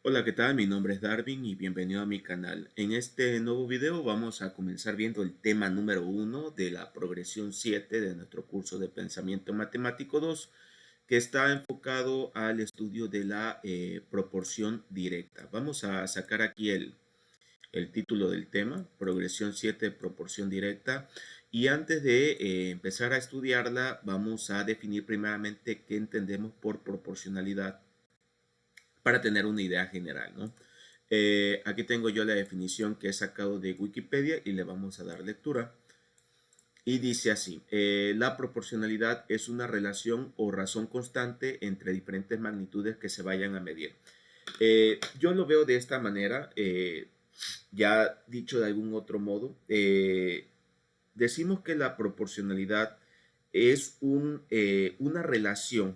Hola, ¿qué tal? Mi nombre es Darwin y bienvenido a mi canal. En este nuevo video vamos a comenzar viendo el tema número uno de la progresión 7 de nuestro curso de Pensamiento Matemático 2, que está enfocado al estudio de la proporción directa. Vamos a sacar aquí el título del tema, progresión 7, proporción directa. Y antes de empezar a estudiarla, vamos a definir primeramente qué entendemos por proporcionalidad para tener una idea general, ¿no? Aquí tengo yo la definición que he sacado de Wikipedia y le vamos a dar lectura. Y dice así, la proporcionalidad es una relación o razón constante entre diferentes magnitudes que se vayan a medir. Yo lo veo de esta manera, ya dicho de algún otro modo, decimos que la proporcionalidad es una relación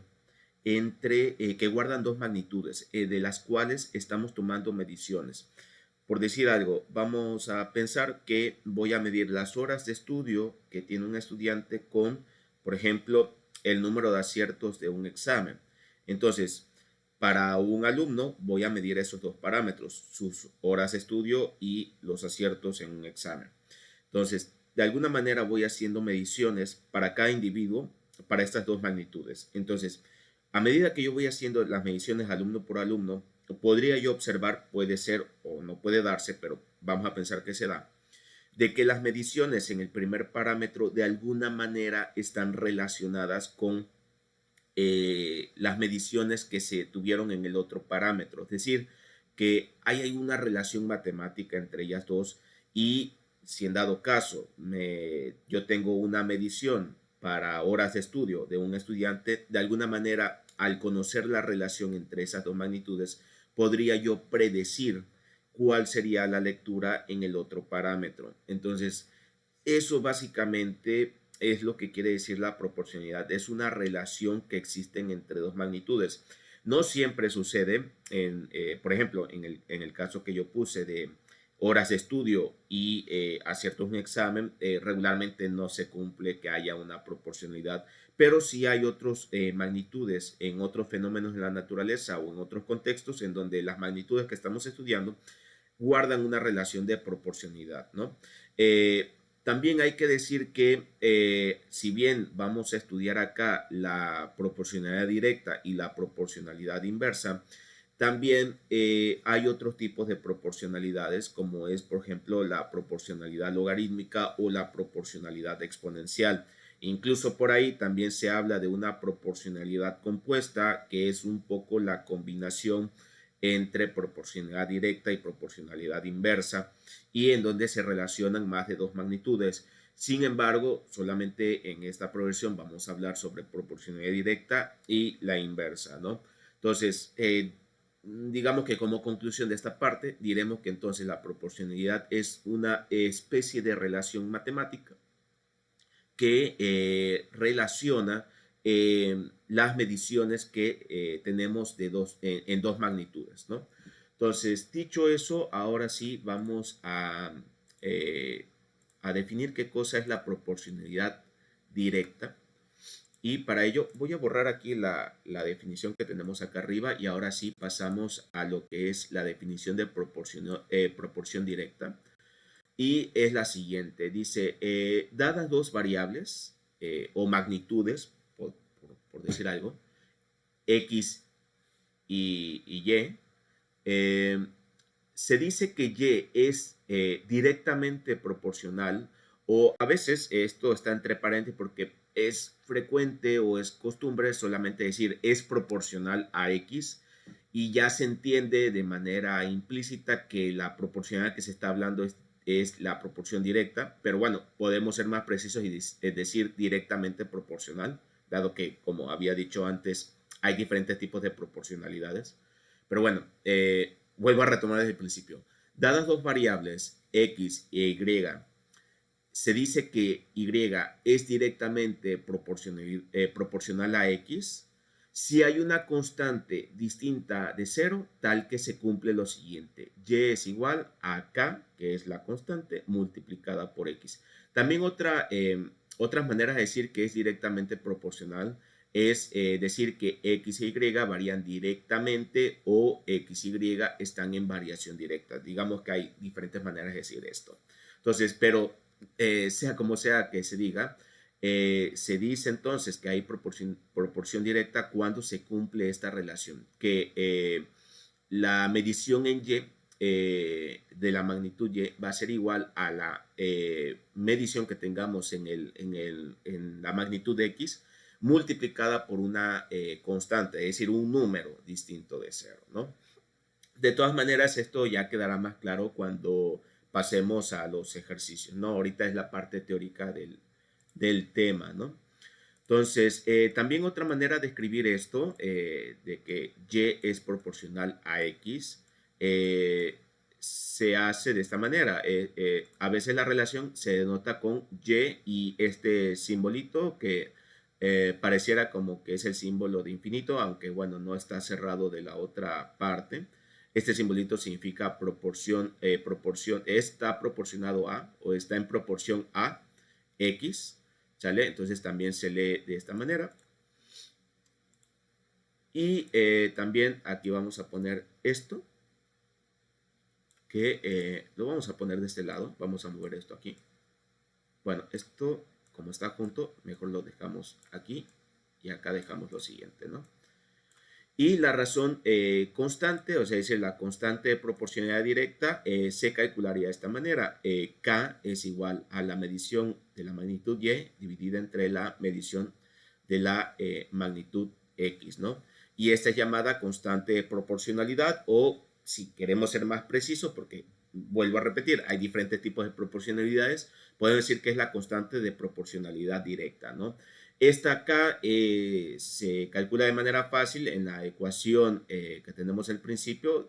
entre que guardan dos magnitudes, de las cuales estamos tomando mediciones. Por decir algo, vamos a pensar que voy a medir las horas de estudio que tiene un estudiante con, por ejemplo, el número de aciertos de un examen. Entonces, para un alumno voy a medir esos dos parámetros, sus horas de estudio y los aciertos en un examen. Entonces, de alguna manera voy haciendo mediciones para cada individuo, para estas dos magnitudes. Entonces, a medida que yo voy haciendo las mediciones alumno por alumno, podría yo observar, puede ser o no puede darse, pero vamos a pensar que se da, de que las mediciones en el primer parámetro de alguna manera están relacionadas con las mediciones que se tuvieron en el otro parámetro. Es decir, que hay una relación matemática entre ellas dos y si en dado caso yo tengo una medición para horas de estudio de un estudiante, de alguna manera, al conocer la relación entre esas dos magnitudes, podría yo predecir cuál sería la lectura en el otro parámetro. Entonces, eso básicamente es lo que quiere decir la proporcionalidad. Es una relación que existen entre dos magnitudes. No siempre sucede, por ejemplo, en el caso que yo puse de horas de estudio y aciertos en un examen, regularmente no se cumple que haya una proporcionalidad, pero sí hay otras magnitudes en otros fenómenos de la naturaleza o en otros contextos en donde las magnitudes que estamos estudiando guardan una relación de proporcionalidad, ¿no? También hay que decir que si bien vamos a estudiar acá la proporcionalidad directa y la proporcionalidad inversa, también hay otros tipos de proporcionalidades, como es, por ejemplo, la proporcionalidad logarítmica o la proporcionalidad exponencial. Incluso por ahí también se habla de una proporcionalidad compuesta, que es un poco la combinación entre proporcionalidad directa y proporcionalidad inversa, y en donde se relacionan más de dos magnitudes. Sin embargo, solamente en esta progresión vamos a hablar sobre proporcionalidad directa y la inversa, ¿no? Entonces, digamos que como conclusión de esta parte, diremos que entonces la proporcionalidad es una especie de relación matemática que relaciona las mediciones que tenemos en dos magnitudes, ¿no? Entonces, dicho eso, ahora sí vamos eh, a definir qué cosa es la proporcionalidad directa. Y para ello voy a borrar aquí la definición que tenemos acá arriba y ahora sí pasamos a lo que es la definición de proporción directa y es la siguiente. Dice, dadas dos variables o magnitudes, por decir algo, X y Y, eh, se dice que Y es directamente proporcional o a veces esto está entre paréntesis porque es frecuente o es costumbre solamente decir es proporcional a X y ya se entiende de manera implícita que la proporcionalidad que se está hablando es la proporción directa, pero bueno, podemos ser más precisos y decir directamente proporcional, dado que, como había dicho antes, hay diferentes tipos de proporcionalidades. Pero bueno, vuelvo a retomar desde el principio. Dadas dos variables, X e Y, se dice que Y es directamente proporcional a X si hay una constante distinta de cero, tal que se cumple lo siguiente. Y es igual a K, que es la constante, multiplicada por X. También otras maneras de decir que es directamente proporcional es decir que X e Y varían directamente o X y están en variación directa. Digamos que hay diferentes maneras de decir esto. Entonces, pero sea como sea que se diga, se dice entonces que hay proporción directa cuando se cumple esta relación, que la medición en Y de la magnitud Y va a ser igual a la medición que tengamos en la magnitud de X multiplicada por una constante, es decir, un número distinto de cero, ¿no? De todas maneras, esto ya quedará más claro cuando pasemos a los ejercicios, ¿no? Ahorita es la parte teórica del tema, ¿no? Entonces, también otra manera de escribir esto, de que Y es proporcional a X, se hace de esta manera. A veces la relación se denota con Y y este simbolito que pareciera como que es el símbolo de infinito, aunque bueno, no está cerrado de la otra parte. Este simbolito significa proporción, está proporcionado a o está en proporción a X. ¿Sale? Entonces también se lee de esta manera. Y también aquí vamos a poner esto, que lo vamos a poner de este lado. Vamos a mover esto aquí. Bueno, esto como está junto, mejor lo dejamos aquí. Y acá dejamos lo siguiente, ¿no? Y la razón constante, o sea, dice la constante de proporcionalidad directa, se calcularía de esta manera. K es igual a la medición de la magnitud Y dividida entre la medición de la magnitud X, ¿no? Y esta es llamada constante de proporcionalidad o, si queremos ser más precisos, porque vuelvo a repetir, hay diferentes tipos de proporcionalidades, podemos decir que es la constante de proporcionalidad directa, ¿no? Esta acá se calcula de manera fácil en la ecuación que tenemos al principio,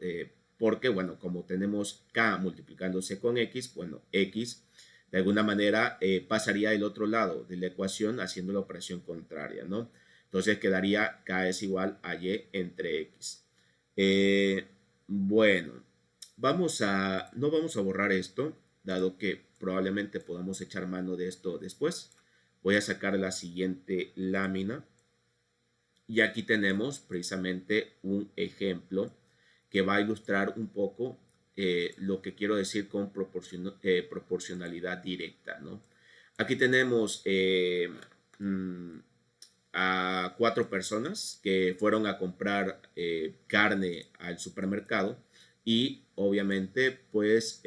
porque, bueno, como tenemos K multiplicándose con X, bueno, X de alguna manera pasaría del otro lado de la ecuación haciendo la operación contraria, ¿no? Entonces quedaría K es igual a Y entre X. Bueno, no vamos a borrar esto, dado que probablemente podamos echar mano de esto después. Voy a sacar la siguiente lámina y aquí tenemos precisamente un ejemplo que va a ilustrar un poco lo que quiero decir con proporcionalidad directa, ¿no? Aquí tenemos a 4 personas que fueron a comprar carne al supermercado y obviamente pues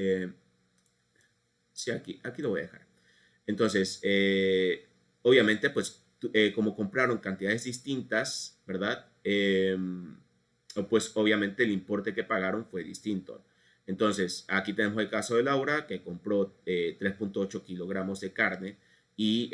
sí, aquí lo voy a dejar. Entonces, obviamente, pues, como compraron cantidades distintas, ¿verdad? Pues obviamente el importe que pagaron fue distinto. Entonces, aquí tenemos el caso de Laura, que compró 3.8 kilogramos de carne y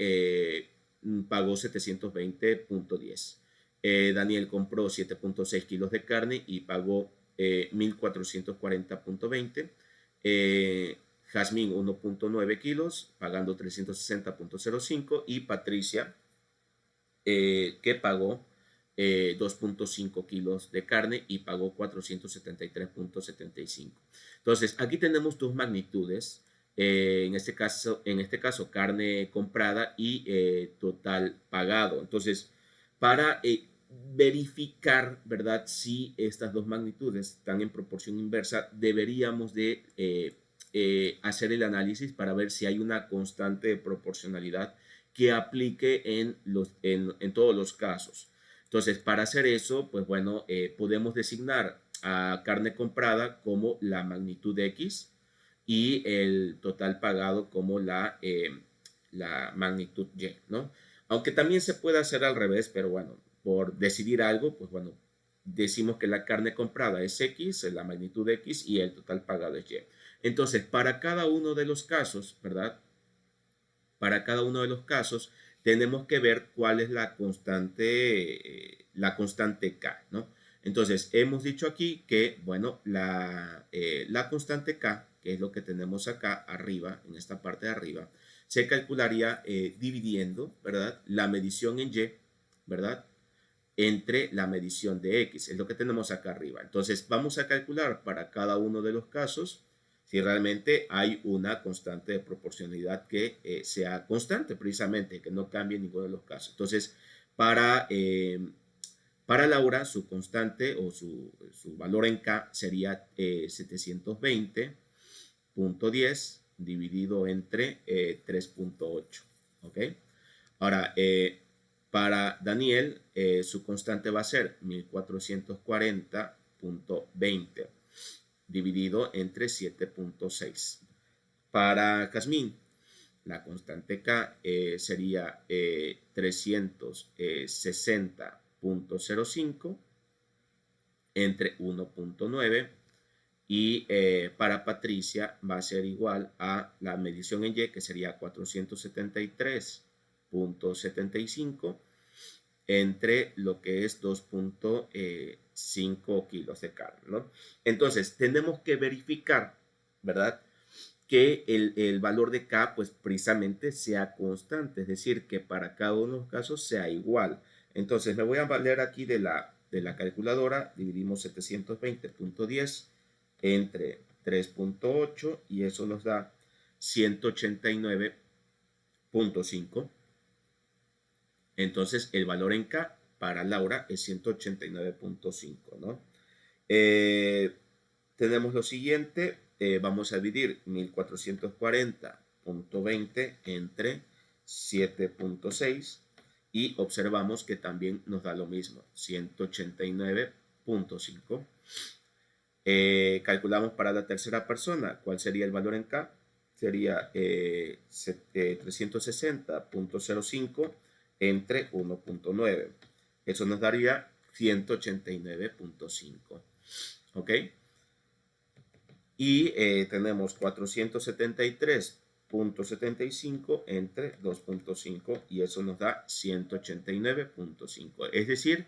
pagó 720.10. Daniel compró 7.6 kilos de carne y pagó 1.440.20. Jazmín 1.9 kilos, pagando 360.05 y Patricia, que pagó 2.5 kilos de carne y pagó 473.75. Entonces, aquí tenemos dos magnitudes, en este caso carne comprada y total pagado. Entonces, para verificar, ¿verdad? Si estas dos magnitudes están en proporción inversa, deberíamos de hacer el análisis para ver si hay una constante de proporcionalidad que aplique en todos los casos. Entonces, para hacer eso, pues bueno, podemos designar a carne comprada como la magnitud X y el total pagado como la magnitud Y, ¿no? Aunque también se puede hacer al revés, pero bueno, por decidir algo, pues bueno, decimos que la carne comprada es X, la magnitud X y el total pagado es Y. Entonces, para cada uno de los casos, ¿verdad? Para cada uno de los casos, tenemos que ver cuál es la constante K, ¿no? Entonces, hemos dicho aquí que, bueno, la constante K, que es lo que tenemos acá arriba, en esta parte de arriba, se calcularía dividiendo, ¿verdad? La medición en Y, ¿verdad? Entre la medición de X, es lo que tenemos acá arriba. Entonces, vamos a calcular para cada uno de los casos si realmente hay una constante de proporcionalidad que sea constante, precisamente, que no cambie en ninguno de los casos. Entonces, Para, para Laura, su constante o su valor en K sería 720.10 dividido entre 3.8. ¿Ok? Ahora, para Daniel, su constante va a ser 1440.20 dividido entre 7.6. Para Jazmín, la constante K sería 360.05 entre 1.9 y para Patricia va a ser igual a la medición en Y, que sería 473.75 entre lo que es 2.5 kilos de carne, ¿no? Entonces, tenemos que verificar, ¿verdad?, que el valor de K, pues precisamente sea constante, es decir, que para cada uno de los casos sea igual. Entonces, me voy a valer aquí de la calculadora, dividimos 720.10 entre 3.8 y eso nos da 189.5. Entonces, el valor en K para Laura es 189.5, ¿no? Tenemos lo siguiente, vamos a dividir 1440.20 entre 7.6 y observamos que también nos da lo mismo, 189.5. Calculamos para la tercera persona, ¿cuál sería el valor en K? Sería 360.05 entre 1.9. Eso nos daría 189.5. ¿Ok? Y tenemos 473.75 entre 2.5 y eso nos da 189.5. Es decir,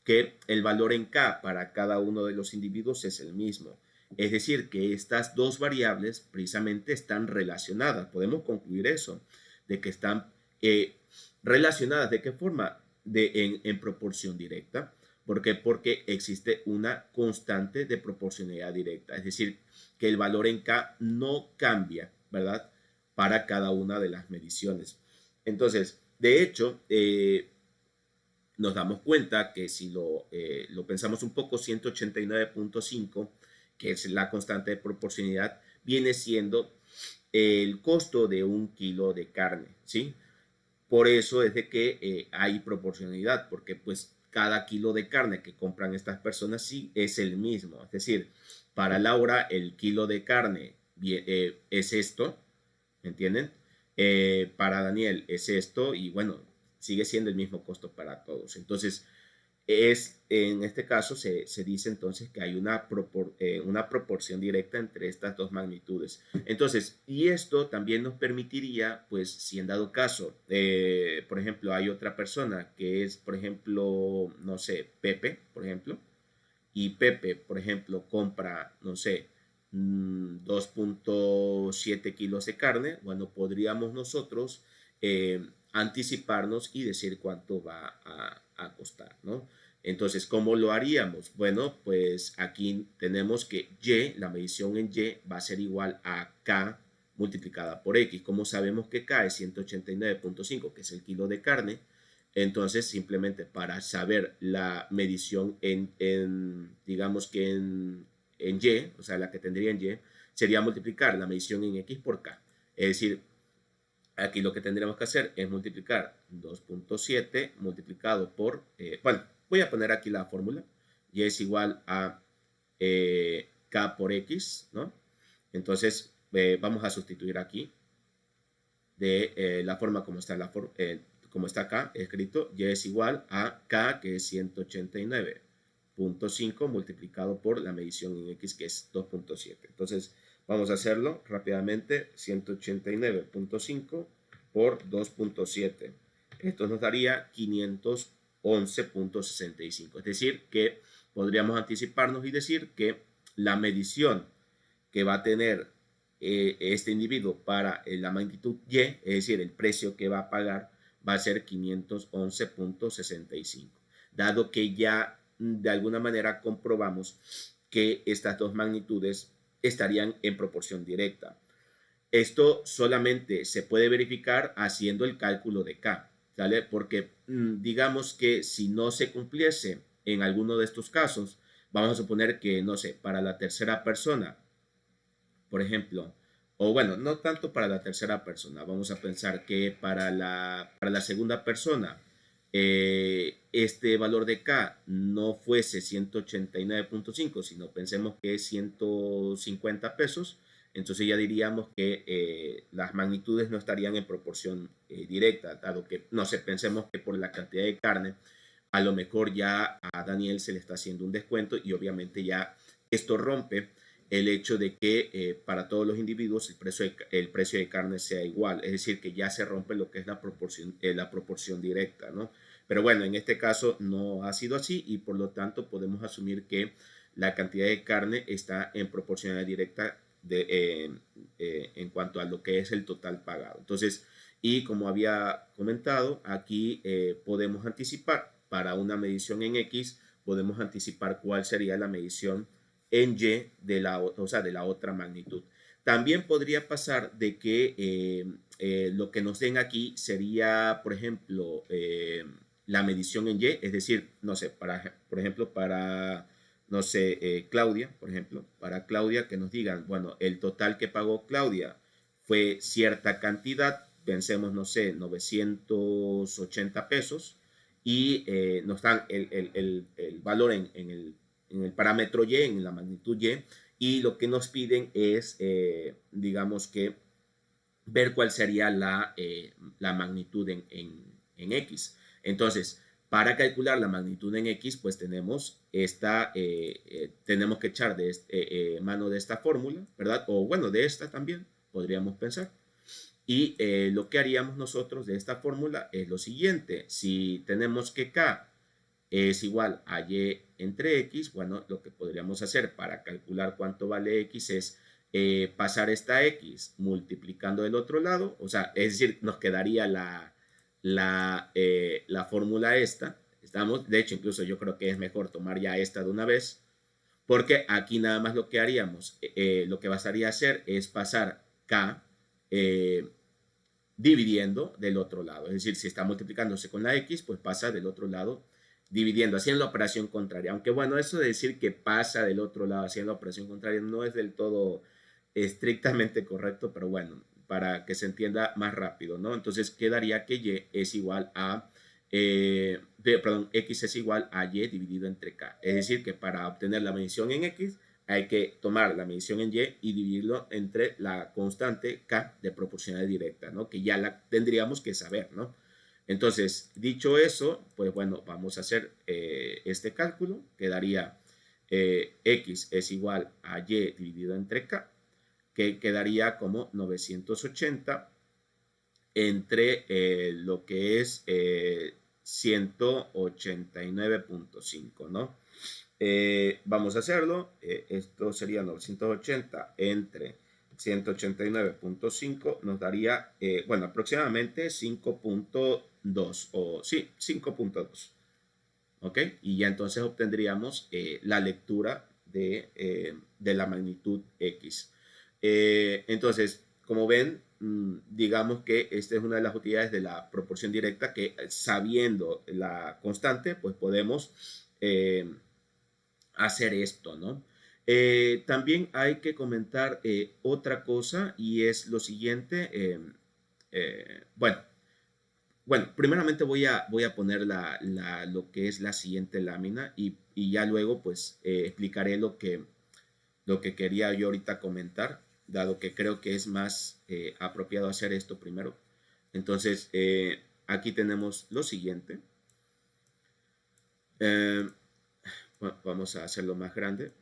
que el valor en K para cada uno de los individuos es el mismo. Es decir, que estas dos variables precisamente están relacionadas. Podemos concluir eso, de que están relacionadas. ¿De qué forma? En proporción directa. ¿Por qué? Porque existe una constante de proporcionalidad directa. Es decir, que el valor en K no cambia, ¿verdad?, para cada una de las mediciones. Entonces, de hecho, nos damos cuenta que si lo pensamos un poco, 189.5, que es la constante de proporcionalidad, viene siendo el costo de un kilo de carne, ¿sí? Por eso es de que hay proporcionalidad, porque pues cada kilo de carne que compran estas personas sí es el mismo. Es decir, para Laura el kilo de carne es esto, ¿entienden? Para Daniel es esto y bueno, sigue siendo el mismo costo para todos. Entonces, en este caso se dice entonces que hay una proporción directa entre estas dos magnitudes. Entonces, y esto también nos permitiría, pues, si en dado caso, por ejemplo, hay otra persona que es, por ejemplo, no sé, Pepe, por ejemplo, y Pepe, por ejemplo, compra, no sé, 2.7 kilos de carne, bueno, podríamos nosotros anticiparnos y decir cuánto va a costar, ¿no? Entonces, ¿cómo lo haríamos? Bueno, pues aquí tenemos que Y, la medición en Y va a ser igual a K multiplicada por X. Como sabemos que K es 189.5, que es el kilo de carne, entonces, simplemente para saber la medición digamos que en Y, o sea, la que tendría en Y, sería multiplicar la medición en X por K. Es decir, aquí lo que tendríamos que hacer es multiplicar 2.7 multiplicado por, bueno, voy a poner aquí la fórmula. Y es igual a K por X, ¿no? Entonces, vamos a sustituir aquí de la forma como está como está acá escrito, Y es igual a K, que es 189.5 multiplicado por la medición en X, que es 2.7. Entonces, vamos a hacerlo rápidamente, 189.5 por 2.7. Esto nos daría 511.65. Es decir, que podríamos anticiparnos y decir que la medición que va a tener este individuo para la magnitud Y, es decir, el precio que va a pagar, va a ser 511.65. Dado que ya de alguna manera comprobamos que estas dos magnitudes estarían en proporción directa. Esto solamente se puede verificar haciendo el cálculo de K. ¿sale? Porque digamos que si no se cumpliese en alguno de estos casos, vamos a suponer que, no sé, para la tercera persona, por ejemplo, o bueno, no tanto para la tercera persona, vamos a pensar que para la segunda persona, este valor de K no fuese 189.5, sino pensemos que es 150 pesos, entonces ya diríamos que las magnitudes no estarían en proporción directa, dado que, no sé, pensemos que por la cantidad de carne, a lo mejor ya a Daniel se le está haciendo un descuento y obviamente ya esto rompe el hecho de que para todos los individuos el precio de carne sea igual, es decir, que ya se rompe lo que es la proporción directa, ¿no? Pero bueno, en este caso no ha sido así y por lo tanto podemos asumir que la cantidad de carne está en proporcionalidad directa en cuanto a lo que es el total pagado. Entonces, y como había comentado, aquí podemos anticipar para una medición en X, podemos anticipar cuál sería la medición en Y de de la otra magnitud. También podría pasar de que lo que nos den aquí sería, por ejemplo, la medición en Y, es decir, no sé, por ejemplo, para, no sé, Claudia, por ejemplo, para Claudia que nos digan, bueno, el total que pagó Claudia fue cierta cantidad, pensemos, no sé, 980 pesos, y nos dan el valor en el parámetro Y, en la magnitud y lo que nos piden es, digamos que, ver cuál sería la magnitud en X. Entonces, para calcular la magnitud en X, pues tenemos tenemos que echar mano de esta fórmula, ¿verdad? O bueno, de esta también, podríamos pensar. Y lo que haríamos nosotros de esta fórmula es lo siguiente. Si tenemos que K es igual a Y entre X, bueno, lo que podríamos hacer para calcular cuánto vale X es pasar esta X multiplicando del otro lado, o sea, es decir, nos quedaría la fórmula esta, estamos, de hecho, incluso yo creo que es mejor tomar ya esta de una vez, porque aquí nada más lo que haríamos, lo que bastaría hacer es pasar K eh, dividiendo del otro lado. Es decir, si está multiplicándose con la X, pues pasa del otro lado dividiendo, haciendo la operación contraria. Aunque bueno, eso de decir que pasa del otro lado haciendo la operación contraria no es del todo estrictamente correcto, pero bueno, para que se entienda más rápido, ¿no? Entonces quedaría que Y es igual a, perdón, X es igual a Y dividido entre K. Es decir, que para obtener la medición en X, hay que tomar la medición en Y y dividirlo entre la constante K de proporcionalidad directa, ¿no? Que ya la tendríamos que saber, ¿no? Entonces, dicho eso, pues bueno, vamos a hacer este cálculo. Quedaría X es igual a Y dividido entre K, que quedaría como 980 entre lo que es 189.5, ¿no? Vamos a hacerlo. Esto sería 980 entre 189.5 nos daría, bueno, aproximadamente 5.2 o sí, 5.2. ¿Ok? Y ya entonces obtendríamos la lectura de la magnitud X. Entonces, como ven, digamos que esta es una de las utilidades de la proporción directa que sabiendo la constante, pues podemos hacer esto, ¿no? También hay que comentar otra cosa y es lo siguiente. Bueno, primeramente voy a poner lo que es la siguiente lámina y ya luego pues explicaré lo que quería yo ahorita comentar, dado que creo que es más apropiado hacer esto primero. Entonces, aquí tenemos lo siguiente. Eh, vamos a hacerlo más grande.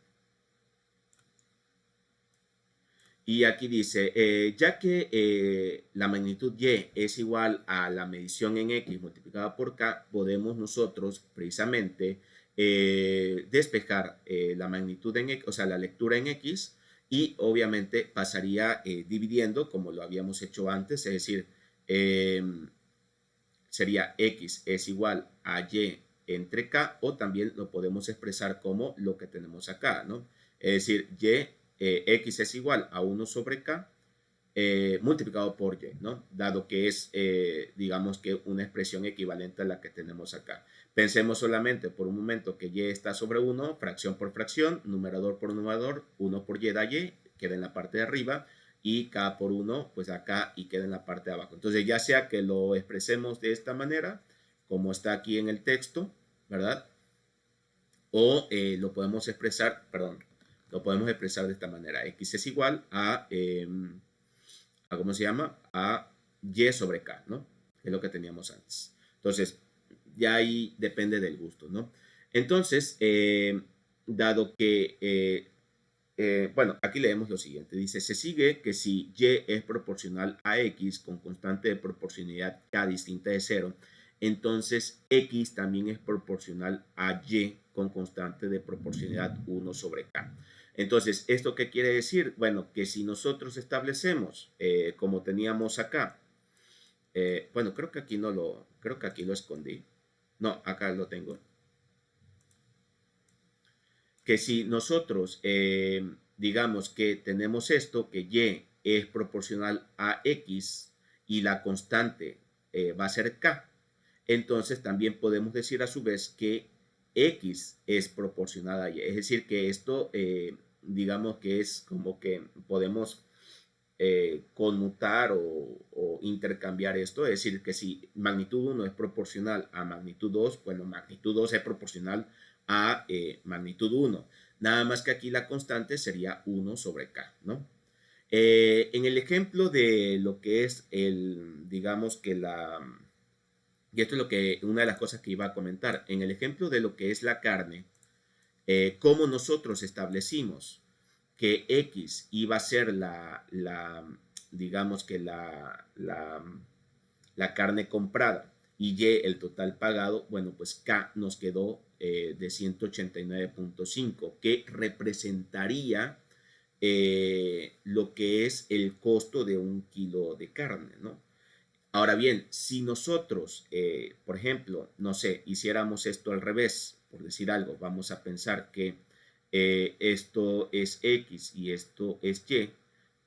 Y aquí dice, ya que la magnitud Y es igual a la medición en X multiplicada por K, podemos nosotros precisamente despejar la magnitud en X, o sea, la lectura en X, y obviamente pasaría dividiendo como lo habíamos hecho antes, es decir, sería X es igual a Y entre K, o también lo podemos expresar como lo que tenemos acá, ¿no? Es decir, X es igual a 1 sobre K, multiplicado por y, ¿no? Dado que es, digamos que una expresión equivalente a la que tenemos acá. Pensemos solamente por un momento que y está sobre 1, fracción por fracción, numerador por numerador, 1 por y da y, queda en la parte de arriba, y k por 1, pues acá y queda en la parte de abajo. Entonces, ya sea que lo expresemos de esta manera, como está aquí en el texto, ¿verdad? O lo podemos expresar, perdón, lo podemos expresar de esta manera. X es igual a ¿cómo se llama? A y sobre k, ¿no? Es lo que teníamos antes. Entonces, ya ahí depende del gusto, ¿no? Entonces, dado que, bueno, aquí leemos lo siguiente. Dice, se sigue que si y es proporcional a x con constante de proporcionalidad k distinta de 0, entonces x también es proporcional a y con constante de proporcionalidad 1 sobre k. Entonces, ¿esto qué quiere decir? Bueno, que si nosotros establecemos, como teníamos acá, bueno, creo que aquí lo escondí. No, acá lo tengo. Que si nosotros, digamos que tenemos esto, que y es proporcional a x y la constante va a ser k, entonces también podemos decir a su vez que x es proporcional a y. Es decir, que esto, digamos que es como que podemos conmutar o intercambiar esto, es decir, que si magnitud 1 es proporcional a magnitud 2, bueno, magnitud 2 es proporcional a magnitud 1. Nada más que aquí la constante sería 1 sobre k, ¿no? En el ejemplo de lo que es digamos que y esto es una de las cosas que iba a comentar, en el ejemplo de lo que es la carne, cómo nosotros establecimos que X iba a ser digamos que la carne comprada y Y el total pagado, bueno, pues K nos quedó de 189.5, que representaría lo que es el costo de un kilo de carne, ¿no? Ahora bien, si nosotros, por ejemplo, no sé, hiciéramos esto al revés, por decir algo, vamos a pensar que esto es X y esto es Y.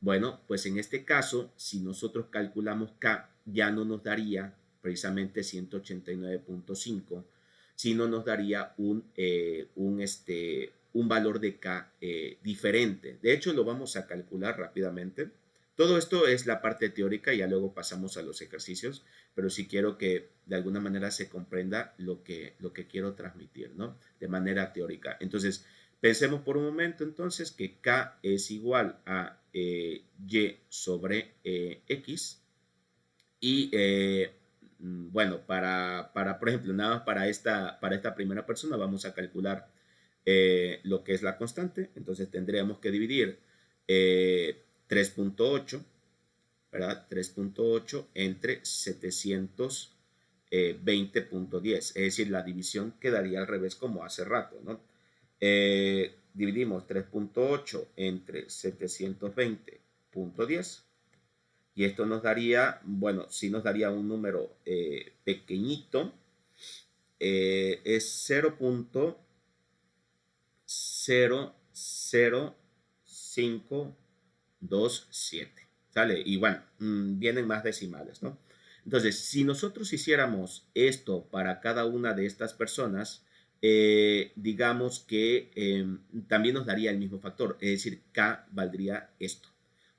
Bueno, pues en este caso, si nosotros calculamos K, ya no nos daría precisamente 189.5, sino nos daría un valor de K diferente. De hecho, lo vamos a calcular rápidamente. Todo esto es la parte teórica, y ya luego pasamos a los ejercicios, pero sí quiero que de alguna manera se comprenda lo que quiero transmitir, ¿no? De manera teórica. Entonces, pensemos por un momento entonces que K es igual a Y sobre X y bueno, por ejemplo, nada más para esta primera persona vamos a calcular lo que es la constante. Entonces tendríamos que dividir 3.8, ¿verdad? 3.8 entre 720.10. Es decir, la división quedaría al revés como hace rato, ¿no? Dividimos 3.8 entre 720.10 y esto nos daría, bueno, sí nos daría un número pequeñito, es 0.00527, ¿sale? Y bueno, vienen más decimales, ¿no? Entonces, si nosotros hiciéramos esto para cada una de estas personas, digamos que también nos daría el mismo factor, es decir, K valdría esto.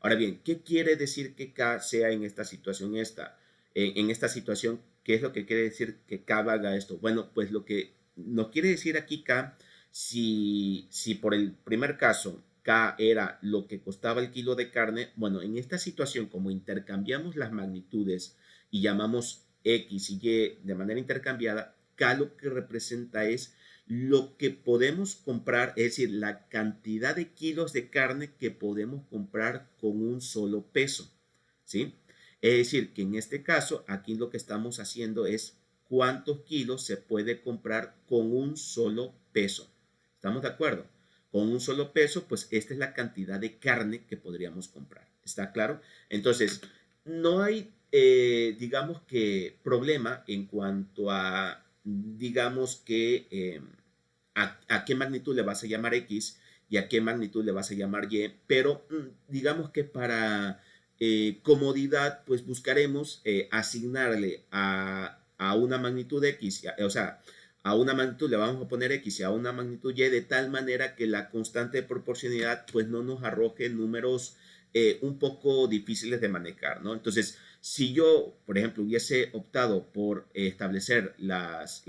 Ahora bien, ¿qué quiere decir que K sea en esta situación en esta situación, ¿qué es lo que quiere decir que K valga esto? Bueno, pues lo que nos quiere decir aquí K, si por el primer caso K era lo que costaba el kilo de carne, bueno, en esta situación, como intercambiamos las magnitudes y llamamos X y Y de manera intercambiada, K lo que representa es lo que podemos comprar, es decir, la cantidad de kilos de carne que podemos comprar con un solo peso, ¿sí? Es decir, que en este caso, aquí lo que estamos haciendo es cuántos kilos se puede comprar con un solo peso. ¿Estamos de acuerdo? Con un solo peso, pues esta es la cantidad de carne que podríamos comprar. ¿Está claro? Entonces, no hay, digamos que, problema en cuanto a, digamos que, a qué magnitud le vas a llamar X y a qué magnitud le vas a llamar Y, pero digamos que para comodidad, pues buscaremos asignarle a una magnitud X, o sea, a una magnitud le vamos a poner X y a una magnitud Y de tal manera que la constante de proporcionalidad pues no nos arroje números un poco difíciles de manejar, ¿no? Entonces, si yo, por ejemplo, hubiese optado por establecer las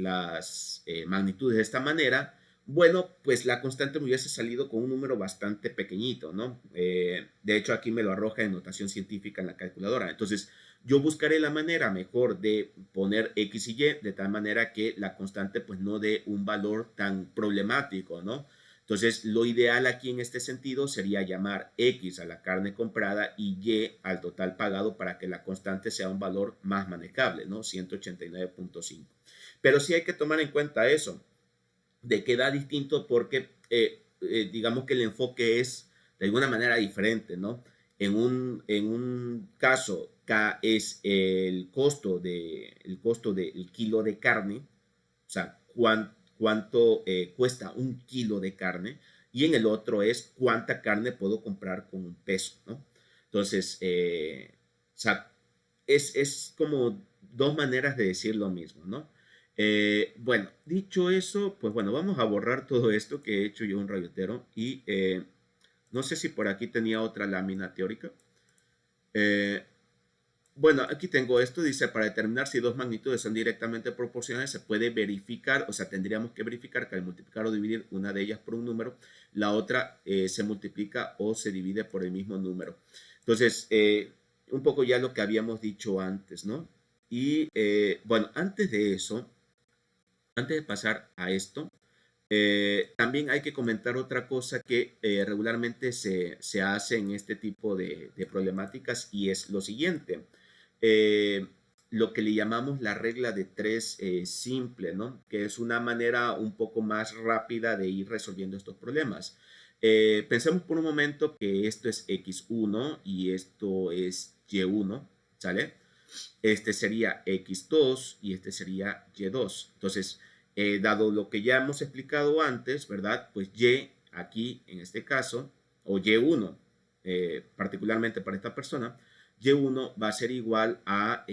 magnitudes de esta manera, bueno, pues la constante me hubiese salido con un número bastante pequeñito, ¿no? De hecho, aquí me lo arroja en notación científica en la calculadora. Entonces, yo buscaré la manera mejor de poner X y Y de tal manera que la constante pues no dé un valor tan problemático, ¿no? Entonces, lo ideal aquí en este sentido sería llamar X a la carne comprada y Y al total pagado para que la constante sea un valor más manejable, ¿no? 189.5. Pero sí hay que tomar en cuenta eso, de que da distinto porque digamos que el enfoque es de alguna manera diferente, ¿no? En un caso, K es el costo del kilo de carne, o sea, cuánto cuesta un kilo de carne, y en el otro es cuánta carne puedo comprar con un peso, ¿no? Entonces, o sea, es como dos maneras de decir lo mismo, ¿no? Bueno, dicho eso, pues bueno, vamos a borrar todo esto que he hecho yo un rayotero y no sé si por aquí tenía otra lámina teórica. Eh, bueno, aquí tengo esto, dice, para determinar si dos magnitudes son directamente proporcionales, se puede verificar, o sea, tendríamos que verificar que al multiplicar o dividir una de ellas por un número, la otra se multiplica o se divide por el mismo número. Entonces, un poco ya lo que habíamos dicho antes, ¿no? Y bueno, antes de eso, antes de pasar a esto, también hay que comentar otra cosa que regularmente se hace en este tipo de problemáticas y es lo siguiente. Eh, lo que le llamamos la regla de tres simple, ¿no? Que es una manera un poco más rápida de ir resolviendo estos problemas. Pensemos por un momento que esto es x1 y esto es y1, ¿sale? Este sería x2 y este sería y2. Entonces, dado lo que ya hemos explicado antes, ¿verdad? Pues y aquí, en este caso, o y1, particularmente para esta persona, y1 va a ser igual a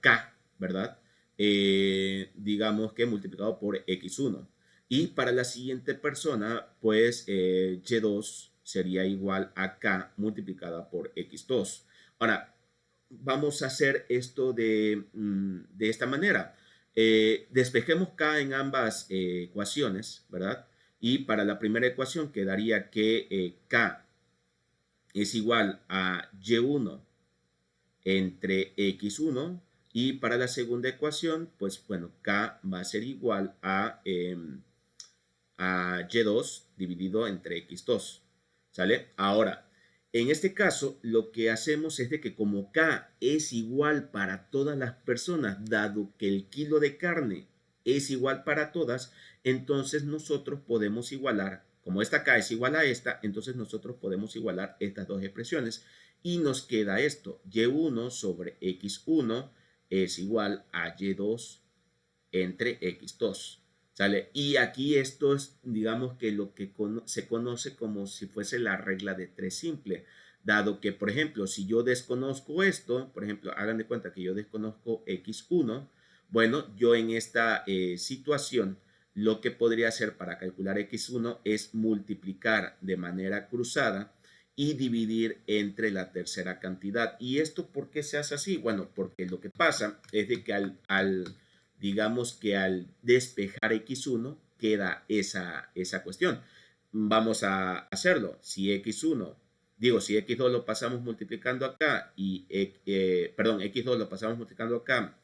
k, ¿verdad? Digamos que multiplicado por x1. Y para la siguiente persona, pues y2 sería igual a k multiplicada por x2. Ahora, vamos a hacer esto de esta manera. Despejemos k en ambas ecuaciones, ¿verdad? Y para la primera ecuación quedaría que k es igual a y1 entre x1 y para la segunda ecuación, pues bueno, k va a ser igual a y2 dividido entre x2, ¿sale? Ahora, en este caso, lo que hacemos es de que como K es igual para todas las personas, dado que el kilo de carne es igual para todas, entonces nosotros podemos igualar, como esta K es igual a esta, entonces nosotros podemos igualar estas dos expresiones y nos queda esto, y1 sobre x1 es igual a y2 entre x2. ¿Sale? Y aquí esto es, digamos que lo que se conoce como si fuese la regla de tres simple, dado que, por ejemplo, si yo desconozco esto, por ejemplo, hagan de cuenta que yo desconozco x1, bueno, yo en esta situación, lo que podría hacer para calcular x1 es multiplicar de manera cruzada y dividir entre la tercera cantidad. ¿Y esto por qué se hace así? Bueno, porque lo que pasa es de que digamos que al despejar x1 queda esa cuestión. Vamos a hacerlo. Si x1, si x2 lo pasamos multiplicando acá y, perdón, x2 lo pasamos multiplicando acá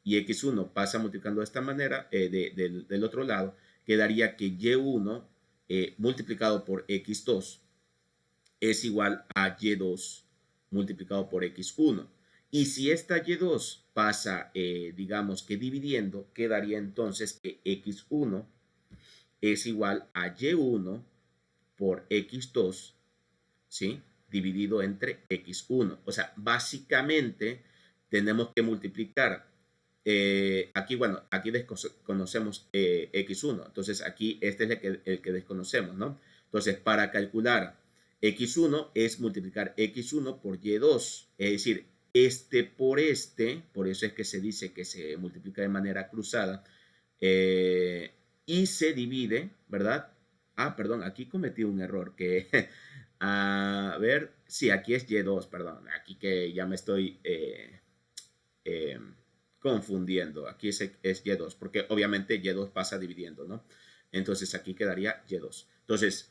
y x1 pasa multiplicando de esta manera, del otro lado, quedaría que y1 multiplicado por x2 es igual a y2 multiplicado por x1. Y si esta y2 pasa, digamos que dividiendo, quedaría entonces que x1 es igual a y1 por x2, ¿sí? Dividido entre x1. O sea, básicamente tenemos que multiplicar. Aquí, bueno, aquí desconocemos x1. Entonces, aquí este es el que desconocemos, ¿no? Entonces, para calcular X1 es multiplicar X1 por Y2, es decir, este por este, por eso es que se dice que se multiplica de manera cruzada, y se divide, ¿verdad? Ah, perdón, aquí cometí un error que, a ver, sí, aquí es Y2, perdón, aquí que ya me estoy eh, confundiendo, aquí es Y2, porque obviamente Y2 pasa dividiendo, ¿no? Entonces aquí quedaría Y2. Entonces,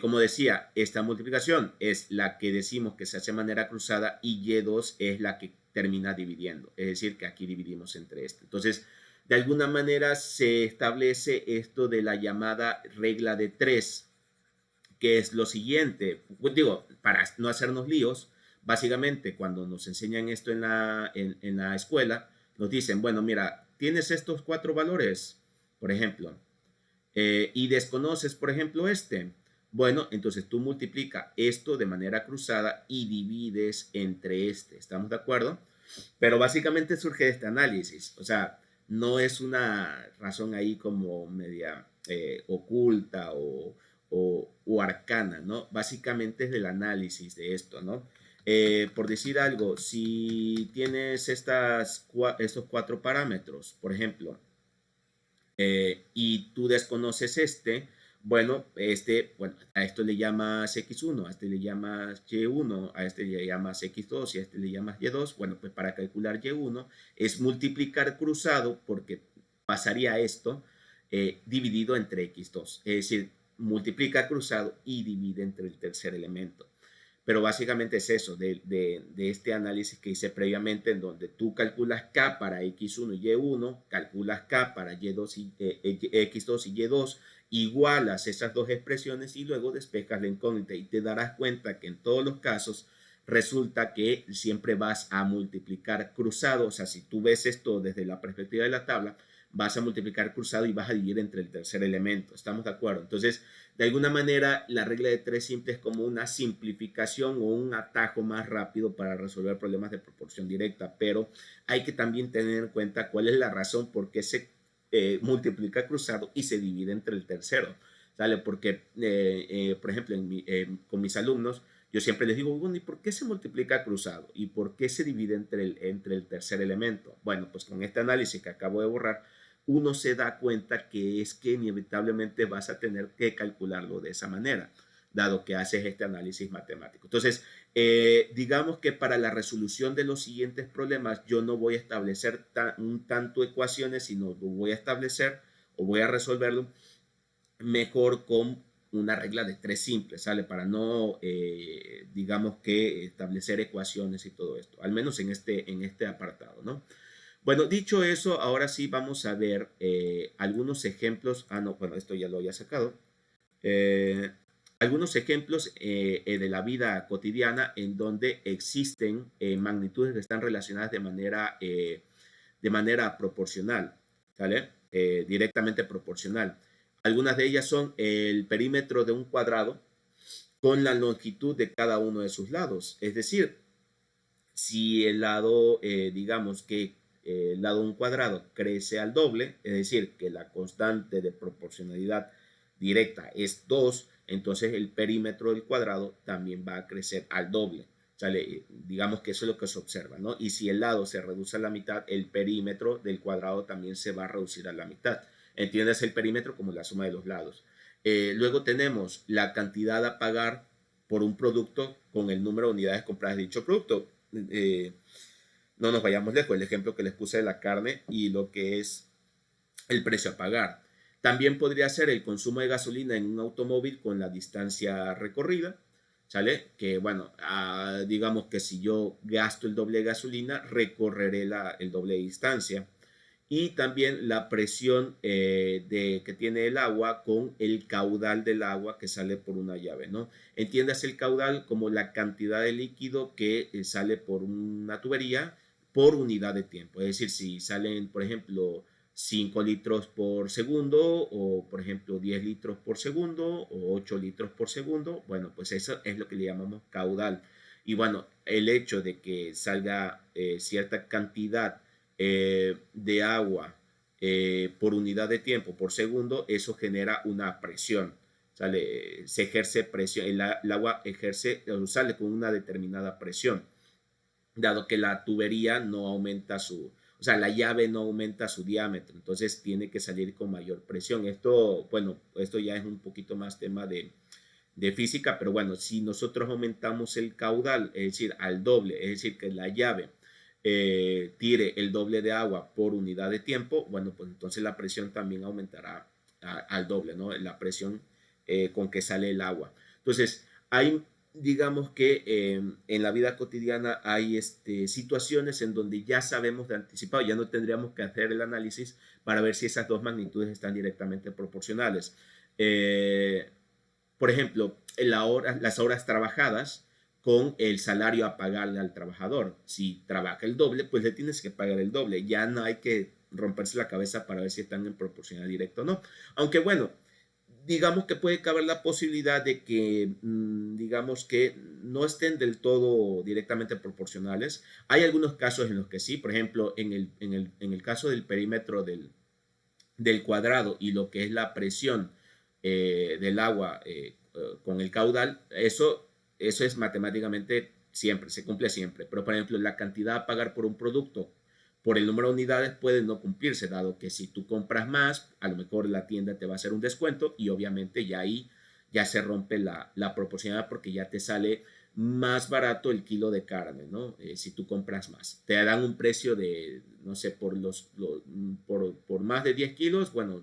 como decía, esta multiplicación es la que decimos que se hace de manera cruzada y Y2 es la que termina dividiendo, es decir, que aquí dividimos entre este. Entonces, de alguna manera se establece esto de la llamada regla de 3, que es lo siguiente, pues digo, para no hacernos líos, básicamente cuando nos enseñan esto en la escuela, nos dicen, bueno, mira, tienes estos 4 valores, por ejemplo, y desconoces, por ejemplo, este. Bueno, entonces tú multiplica esto de manera cruzada y divides entre este. ¿Estamos de acuerdo? Pero básicamente surge de este análisis. O sea, no es una razón ahí como media oculta o arcana, ¿no? Básicamente es del análisis de esto, ¿no? Por decir algo, si tienes estos 4 parámetros, por ejemplo, y tú desconoces este, bueno, bueno, a esto le llamas X1, a este le llamas Y1, a este le llamas X2 y a este le llamas Y2. Bueno, pues para calcular Y1 es multiplicar cruzado porque pasaría esto dividido entre X2. Es decir, multiplica cruzado y divide entre el tercer elemento. Pero básicamente es eso, de este análisis que hice previamente, en donde tú calculas K para X1 y Y1, calculas K para Y2 X2 y Y2, igualas esas dos expresiones y luego despejas la incógnita y te darás cuenta que en todos los casos resulta que siempre vas a multiplicar cruzado. O sea, si tú ves esto desde la perspectiva de la tabla, vas a multiplicar cruzado y vas a dividir entre el tercer elemento. ¿Estamos de acuerdo? Entonces, de alguna manera, la regla de 3 simple es como una simplificación o un atajo más rápido para resolver problemas de proporción directa, pero hay que también tener en cuenta cuál es la razón por qué se multiplica cruzado y se divide entre el tercero. ¿Sale? Porque, por ejemplo, con mis alumnos, yo siempre les digo, bueno, ¿y por qué se multiplica cruzado? ¿Y por qué se divide entre el tercer elemento? Bueno, pues con este análisis que acabo de borrar, uno se da cuenta que es que inevitablemente vas a tener que calcularlo de esa manera, dado que haces este análisis matemático. Entonces, digamos que para la resolución de los siguientes problemas, yo no voy a establecer un tanto ecuaciones, sino lo voy a establecer o voy a resolverlo mejor con una regla de 3 simples, ¿sale? Para no, digamos que establecer ecuaciones y todo esto, al menos en este apartado, ¿no? Bueno, dicho eso, ahora sí vamos a ver algunos ejemplos. Ah, no, bueno, esto ya lo había sacado. Eh, algunos ejemplos de la vida cotidiana en donde existen magnitudes que están relacionadas de manera proporcional, ¿vale? Directamente proporcional. Algunas de ellas son el perímetro de un cuadrado con la longitud de cada uno de sus lados. Es decir, si el lado, digamos que el lado de un cuadrado crece al doble, es decir, que la constante de proporcionalidad directa es 2, entonces el perímetro del cuadrado también va a crecer al doble. ¿Sale? Digamos que eso es lo que se observa, ¿no? Y si el lado se reduce a la mitad, el perímetro del cuadrado también se va a reducir a la mitad. Entiendes el perímetro como la suma de los lados. Luego tenemos la cantidad a pagar por un producto con el número de unidades compradas de dicho producto. No nos vayamos lejos, el ejemplo que les puse de la carne y lo que es el precio a pagar. También podría ser el consumo de gasolina en un automóvil con la distancia recorrida, ¿sale? Que bueno, digamos que si yo gasto el doble de gasolina, recorreré el doble de distancia. Y también la presión que tiene el agua con el caudal del agua que sale por una llave, ¿no? Entiendas el caudal como la cantidad de líquido que sale por una tubería por unidad de tiempo. Es decir, si salen, por ejemplo, 5 litros por segundo o, por ejemplo, 10 litros por segundo o 8 litros por segundo, bueno, pues eso es lo que le llamamos caudal. Y bueno, el hecho de que salga cierta cantidad de agua por unidad de tiempo por segundo, eso genera una presión. se ejerce presión, el agua sale con una determinada presión, dado que la tubería no aumenta o sea, la llave no aumenta su diámetro, entonces tiene que salir con mayor presión. Esto, bueno, esto ya es un poquito más tema de física, pero bueno, si nosotros aumentamos el caudal, es decir, al doble, es decir, que la llave tire el doble de agua por unidad de tiempo, bueno, pues entonces la presión también aumentará al doble, ¿no? La presión con que sale el agua. Entonces, hay, digamos que en la vida cotidiana hay situaciones en donde ya sabemos de anticipado, ya no tendríamos que hacer el análisis para ver si esas dos magnitudes están directamente proporcionales. Por ejemplo, las horas trabajadas con el salario a pagarle al trabajador. Si trabaja el doble, pues le tienes que pagar el doble. Ya no hay que romperse la cabeza para ver si están en proporcional directo o no. Aunque bueno, digamos que puede caber la posibilidad de que, digamos que no estén del todo directamente proporcionales. Hay algunos casos en los que sí, por ejemplo, en el caso del perímetro del cuadrado y lo que es la presión del agua con el caudal, eso es matemáticamente siempre, se cumple siempre. Pero, por ejemplo, la cantidad a pagar por un producto por el número de unidades puede no cumplirse, dado que si tú compras más, a lo mejor la tienda te va a hacer un descuento y obviamente ya ahí ya se rompe la proporcionalidad porque ya te sale más barato el kilo de carne, ¿no? Si tú compras más. Te dan un precio de, no sé, por más de 10 kilos, bueno,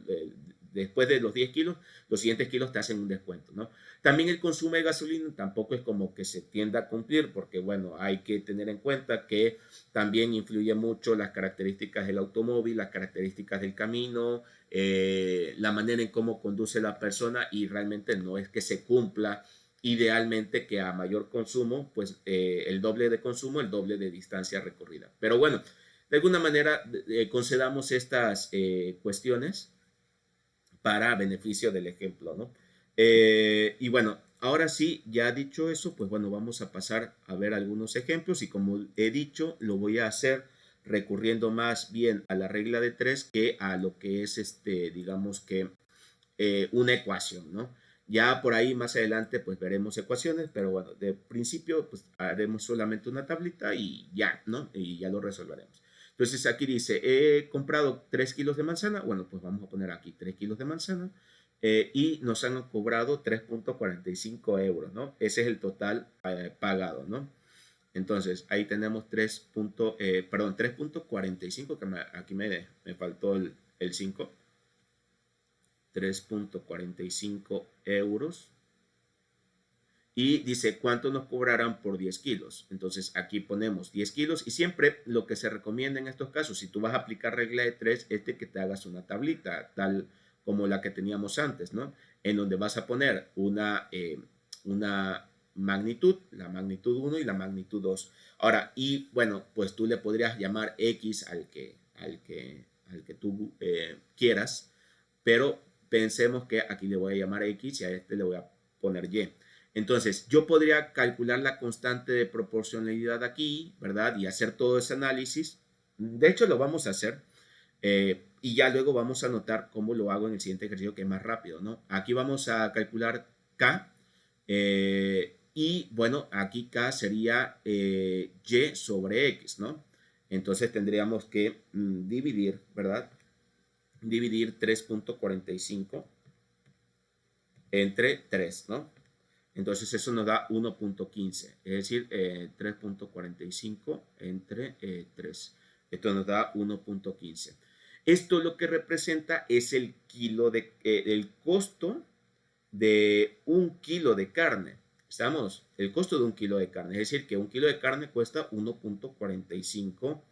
después de los 10 kilos, los siguientes kilos te hacen un descuento, ¿no? También el consumo de gasolina tampoco es como que se tienda a cumplir, porque, bueno, hay que tener en cuenta que también influye mucho las características del automóvil, las características del camino, la manera en cómo conduce la persona y realmente no es que se cumpla idealmente que a mayor consumo, pues el doble de consumo, el doble de distancia recorrida. Pero bueno, de alguna manera concedamos estas cuestiones para beneficio del ejemplo, ¿no? Y bueno, ahora sí, ya dicho eso, pues bueno, vamos a pasar a ver algunos ejemplos y como he dicho, lo voy a hacer recurriendo más bien a la regla de tres que a lo que es digamos que una ecuación, ¿no? Ya por ahí más adelante pues veremos ecuaciones, pero bueno, de principio pues haremos solamente una tablita y ya, ¿no? Y ya lo resolveremos. Entonces aquí dice, he comprado 3 kilos de manzana, bueno, pues vamos a poner aquí 3 kilos de manzana y nos han cobrado 3.45 euros, ¿no? Ese es el total pagado, ¿no? Entonces ahí tenemos 3.45, que aquí me faltó el 5. 3.45 euros. Y dice, ¿cuánto nos cobrarán por 10 kilos? Entonces aquí ponemos 10 kilos y siempre lo que se recomienda en estos casos, si tú vas a aplicar regla de 3, es que te hagas una tablita, tal como la que teníamos antes, ¿no? En donde vas a poner una magnitud, la magnitud 1 y la magnitud 2. Ahora, y bueno, pues tú le podrías llamar X al que tú quieras, pero pensemos que aquí le voy a llamar X y a este le voy a poner Y. Entonces, yo podría calcular la constante de proporcionalidad aquí, ¿verdad? Y hacer todo ese análisis. De hecho, lo vamos a hacer. Y ya luego vamos a notar cómo lo hago en el siguiente ejercicio, que es más rápido, ¿no? Aquí vamos a calcular K. Y bueno, aquí K sería Y sobre X, ¿no? Entonces tendríamos que dividir, ¿verdad? Dividir 3.45 entre 3, ¿no? Entonces eso nos da 1.15, es decir, 3.45 entre 3. Esto nos da 1.15. Esto lo que representa es el costo de un kilo de carne. ¿Estamos? El costo de un kilo de carne. Es decir, que un kilo de carne cuesta 1.45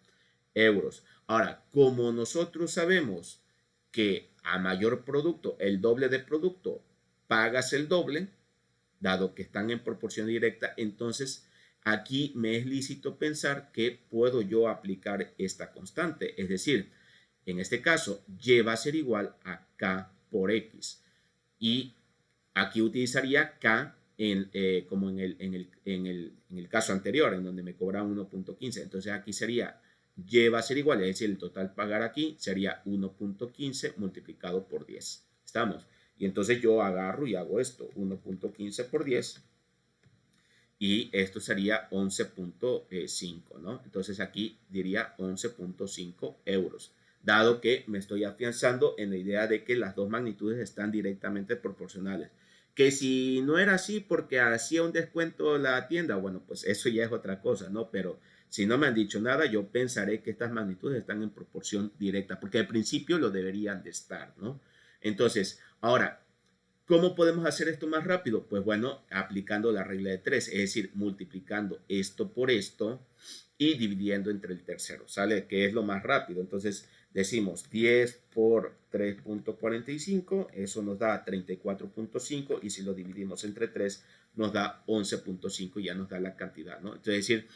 euros. Ahora, como nosotros sabemos que a mayor producto, el doble de producto, pagas el doble, dado que están en proporción directa, entonces aquí me es lícito pensar que puedo yo aplicar esta constante. Es decir, en este caso, Y va a ser igual a K por X. Y aquí utilizaría K como en el caso anterior, en donde me cobraban 1.15. Entonces aquí sería Y va a ser igual, es decir, el total pagar aquí sería 1.15 multiplicado por 10. ¿Estamos? Y entonces yo agarro y hago esto, 1.15 por 10, y esto sería 11.5, ¿no? Entonces aquí diría 11.5 euros, dado que me estoy afianzando en la idea de que las dos magnitudes están directamente proporcionales. Que si no era así porque hacía un descuento la tienda, bueno, pues eso ya es otra cosa, ¿no? Pero si no me han dicho nada, yo pensaré que estas magnitudes están en proporción directa, porque al principio lo deberían de estar, ¿no? Entonces, ahora, ¿cómo podemos hacer esto más rápido? Pues bueno, aplicando la regla de 3, es decir, multiplicando esto por esto y dividiendo entre el tercero, ¿sale? Que es lo más rápido. Entonces decimos 10 por 3.45, eso nos da 34.5 y si lo dividimos entre 3 nos da 11.5 y ya nos da la cantidad, ¿no? Entonces es decir,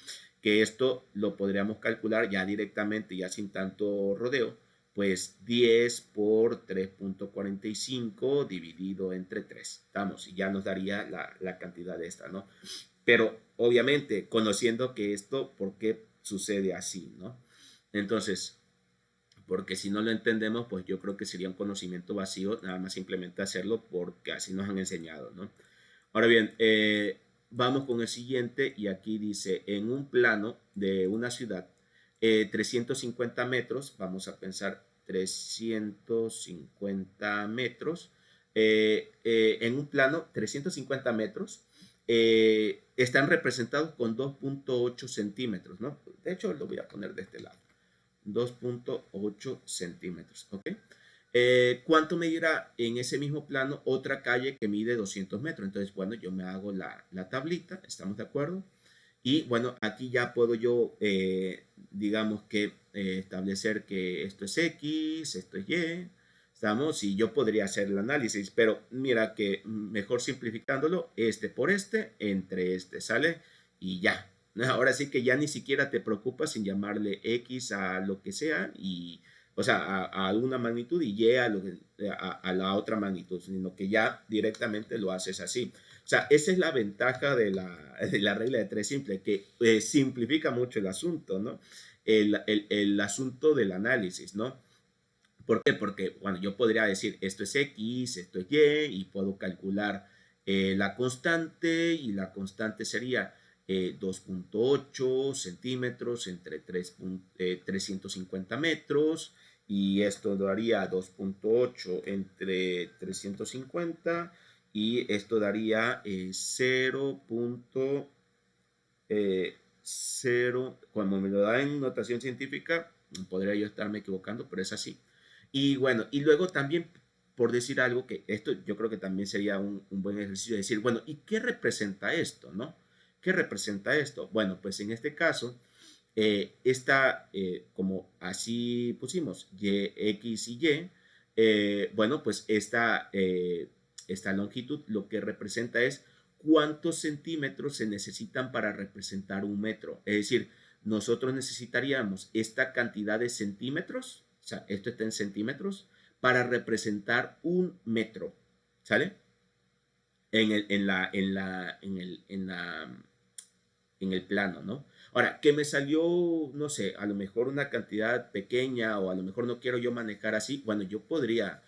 que esto lo podríamos calcular ya directamente, ya sin tanto rodeo, pues 10 por 3.45 dividido entre 3. Estamos, y ya nos daría la cantidad de esta, ¿no? Pero obviamente, conociendo que esto, ¿por qué sucede así, no? Entonces, porque si no lo entendemos, pues yo creo que sería un conocimiento vacío, nada más simplemente hacerlo porque así nos han enseñado, ¿no? Ahora bien, vamos con el siguiente y aquí dice, en un plano de una ciudad, 350 metros, vamos a pensar 350 metros, en un plano 350 metros, están representados con 2.8 centímetros, ¿no? De hecho, lo voy a poner de este lado, 2.8 centímetros, ¿ok? ¿Cuánto medirá en ese mismo plano otra calle que mide 200 metros? Entonces, bueno, yo me hago la tablita, ¿estamos de acuerdo? Y bueno, aquí ya puedo yo, digamos que establecer que esto es X, esto es Y, ¿estamos? Y yo podría hacer el análisis, pero mira que mejor simplificándolo, este por este, entre este, ¿sale? Y ya. Ahora sí que ya ni siquiera te preocupas en llamarle X a lo que sea y o sea, a alguna magnitud y Y a la otra magnitud, sino que ya directamente lo haces así. O sea, esa es la ventaja de la regla de 3 simple, que simplifica mucho el asunto, ¿no? El asunto del análisis, ¿no? ¿Por qué? Porque, bueno, yo podría decir, esto es X, esto es Y, y puedo calcular la constante, y la constante sería 2.8 centímetros entre 350 metros, y esto daría 2.8 entre 350, y esto daría 0.0, como me lo da en notación científica, podría yo estarme equivocando, pero es así. Y bueno, y luego también, por decir algo, que esto yo creo que también sería un buen ejercicio de decir, bueno, ¿y qué representa esto, no? ¿Qué representa esto? Bueno, pues en este caso, esta, como así pusimos, y, X y Y, bueno, pues esta longitud lo que representa es cuántos centímetros se necesitan para representar un metro. Es decir, nosotros necesitaríamos esta cantidad de centímetros, o sea, esto está en centímetros, para representar un metro, ¿sale? En el plano, ¿no? Ahora, que me salió, no sé, a lo mejor una cantidad pequeña o a lo mejor no quiero yo manejar así, bueno, yo podría,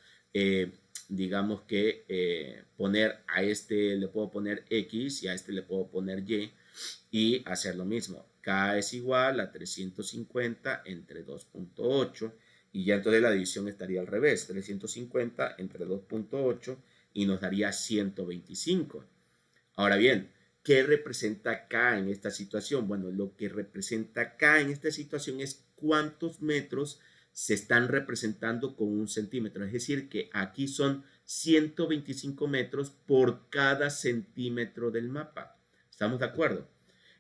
digamos que poner a este le puedo poner X y a este le puedo poner y hacer lo mismo. K es igual a 350 entre 2.8 y ya entonces la división estaría al revés, 350 entre 2.8 y nos daría 125. Ahora bien, ¿qué representa K en esta situación? Bueno, lo que representa K en esta situación es cuántos metros se están representando con un centímetro. Es decir, que aquí son 125 metros por cada centímetro del mapa. ¿Estamos de acuerdo?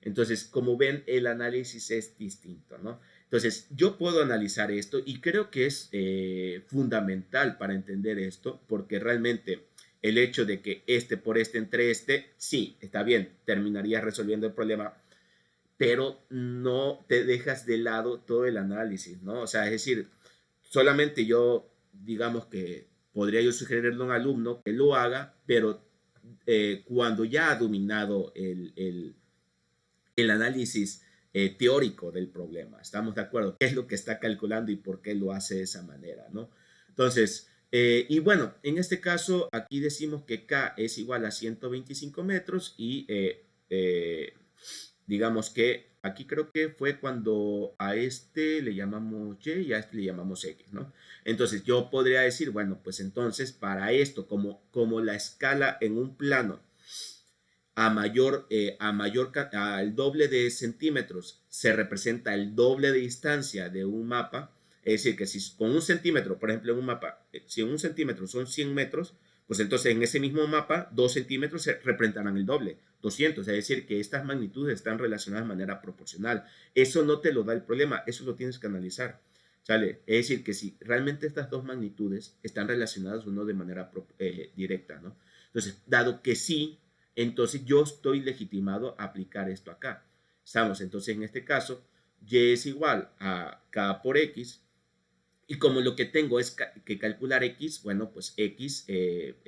Entonces, como ven, el análisis es distinto, ¿no? Entonces, yo puedo analizar esto y creo que es fundamental para entender esto, porque realmente el hecho de que este por este entre este, sí, está bien, terminaría resolviendo el problema, pero no te dejas de lado todo el análisis, ¿no? O sea, es decir, solamente yo, digamos que podría yo sugerirle a un alumno que lo haga, pero cuando ya ha dominado el análisis teórico del problema. ¿Estamos de acuerdo? ¿Qué es lo que está calculando y por qué lo hace de esa manera? ¿No? Entonces, Y bueno, en este caso, aquí decimos que K es igual a 125 metros y digamos que aquí creo que fue cuando a este le llamamos Y y a este le llamamos X, ¿no? Entonces yo podría decir, bueno, pues entonces para esto, como la escala en un plano al doble de centímetros se representa el doble de distancia de un mapa, es decir, que si con un centímetro, por ejemplo, en un mapa, si en un centímetro son 100 metros, pues entonces en ese mismo mapa, 2 centímetros se representarán el doble, 200, es decir, que estas magnitudes están relacionadas de manera proporcional. Eso no te lo da el problema, eso lo tienes que analizar. ¿Sale? Es decir, que si realmente estas dos magnitudes están relacionadas o no de manera directa, ¿no? Entonces, dado que sí, entonces yo estoy legitimado a aplicar esto acá. Estamos, entonces en este caso, y es igual a k por x, y como lo que tengo es que calcular x, bueno, pues x,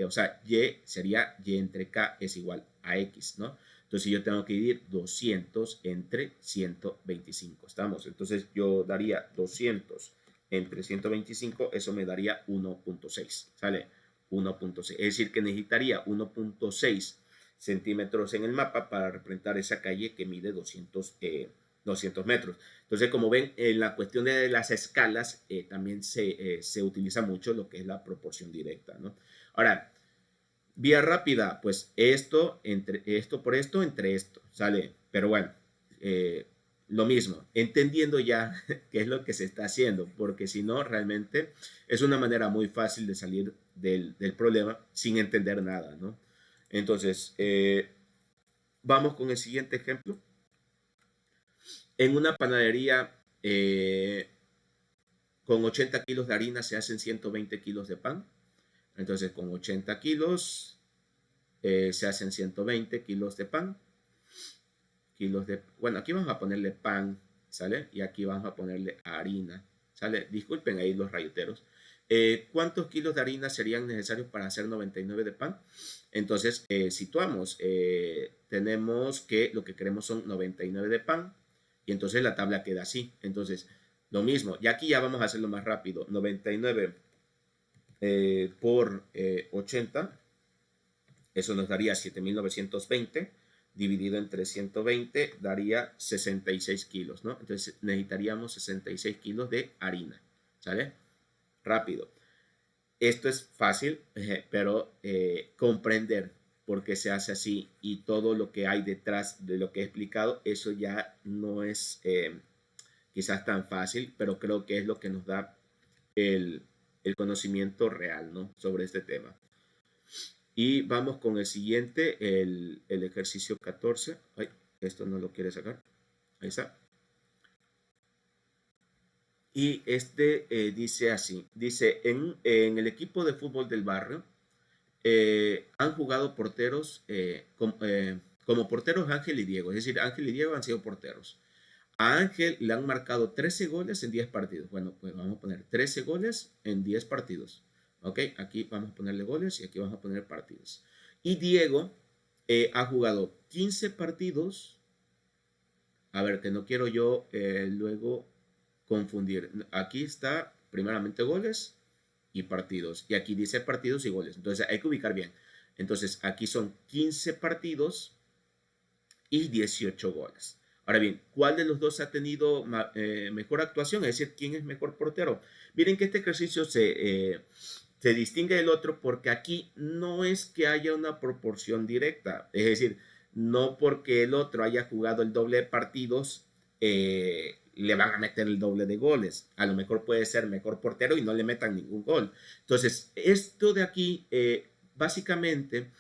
o sea, y sería y entre k es igual a x, ¿no? Entonces yo tengo que dividir 200 entre 125, ¿estamos? Entonces yo daría 200 entre 125, eso me daría 1.6, ¿sale? 1.6, es decir, que necesitaría 1.6 centímetros en el mapa para representar esa calle que mide 200 metros. Entonces, como ven, en la cuestión de las escalas también se utiliza mucho lo que es la proporción directa, ¿no? Ahora, vía rápida, pues esto, entre esto por esto, entre esto, ¿sale? Pero bueno, lo mismo, entendiendo ya qué es lo que se está haciendo, porque si no, realmente es una manera muy fácil de salir del problema sin entender nada, ¿no? Entonces, vamos con el siguiente ejemplo. En una panadería con 80 kilos de harina se hacen 120 kilos de pan. Entonces, con 80 kilos se hacen 120 kilos de pan. Bueno, aquí vamos a ponerle pan, ¿sale? Y aquí vamos a ponerle harina, ¿sale? Disculpen ahí los rayoteros. ¿Cuántos kilos de harina serían necesarios para hacer 99 de pan? Entonces, situamos, tenemos que lo que queremos son 99 de pan, y entonces la tabla queda así. Entonces, lo mismo, y aquí ya vamos a hacerlo más rápido. 99 por 80, eso nos daría 7.920, dividido entre 120 daría 66 kilos, ¿no? Entonces necesitaríamos 66 kilos de harina, ¿sale? Rápido. Esto es fácil, pero comprender por qué se hace así y todo lo que hay detrás de lo que he explicado, eso ya no es quizás tan fácil, pero creo que es lo que nos da el, el conocimiento real, ¿no? Sobre este tema. Y vamos con el siguiente, el ejercicio 14. Ay, esto no lo quiere sacar. Ahí está. Y este dice así, dice, en el equipo de fútbol del barrio han jugado porteros como porteros Ángel y Diego, es decir, Ángel y Diego han sido porteros. A Ángel le han marcado 13 goles en 10 partidos. Bueno, pues vamos a poner 13 goles en 10 partidos. Ok, aquí vamos a ponerle goles y aquí vamos a poner partidos. Y Diego ha jugado 15 partidos. A ver, que no quiero yo luego confundir. Aquí está primeramente goles y partidos. Y aquí dice partidos y goles. Entonces hay que ubicar bien. Entonces aquí son 15 partidos y 18 goles. Ahora bien, ¿cuál de los dos ha tenido mejor actuación? Es decir, ¿quién es mejor portero? Miren que este ejercicio se distingue del otro porque aquí no es que haya una proporción directa. Es decir, no porque el otro haya jugado el doble de partidos, le van a meter el doble de goles. A lo mejor puede ser mejor portero y no le metan ningún gol. Entonces, esto de aquí, básicamente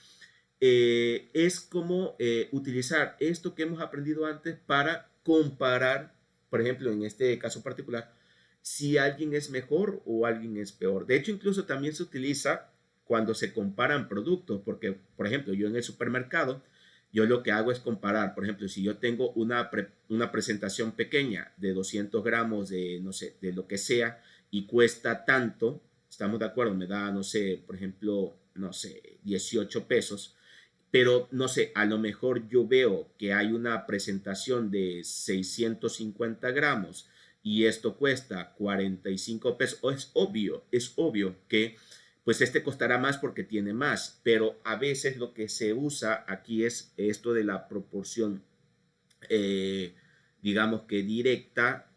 es como utilizar esto que hemos aprendido antes para comparar, por ejemplo, en este caso particular, si alguien es mejor o alguien es peor. De hecho, incluso también se utiliza cuando se comparan productos, porque, por ejemplo, yo en el supermercado, yo lo que hago es comparar, por ejemplo, si yo tengo una presentación pequeña de 200 gramos de, no sé, de lo que sea, y cuesta tanto, estamos de acuerdo, me da, no sé, por ejemplo, no sé, 18 pesos, pero no sé, a lo mejor yo veo que hay una presentación de 650 gramos y esto cuesta 45 pesos. Es obvio que pues este costará más porque tiene más, pero a veces lo que se usa aquí es esto de la proporción, eh, digamos que directa,